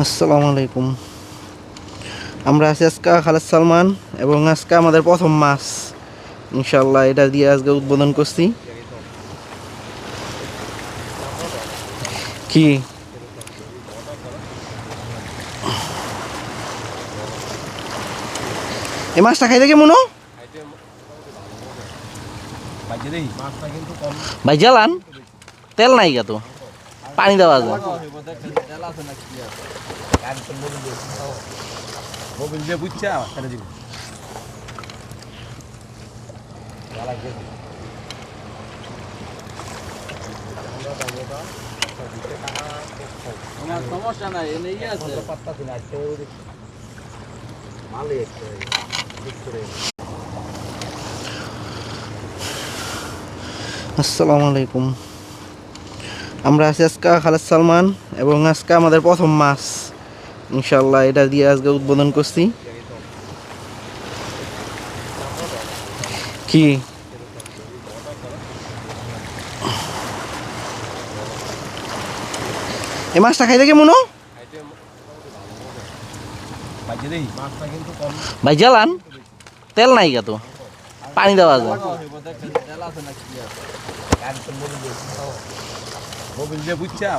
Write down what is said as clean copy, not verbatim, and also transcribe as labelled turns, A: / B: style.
A: আসসালামু আলাইকুম। আমরা আছি আজকে খালেদ সালমান এবং আজকে আমাদের প্রথম মাছ, ইনশাল্লাহ এটা দিয়ে আজকে উদ্বোধন করছি। কি এই মাছটা খাইতে কেমন? ভাই জ্বালান, তেল নাই গা তো, পানি দেওয়া যায়।
B: সমস্যা নাই,
A: আসসালামু আলাইকুম। আমরা আছি আজকে খালেদ সালমান এবং আজকে আমাদের প্রথম মাছ, ইনশাল্লাহ এটা দিয়ে আজকে উদ্বোধন করছি। কি এই মাছটা খাইতে কেমন? ভাই জ্বালান, তেল নাই গা তো, পানি দেওয়া যায়।
B: মোবিল দিয়ে বুঝছা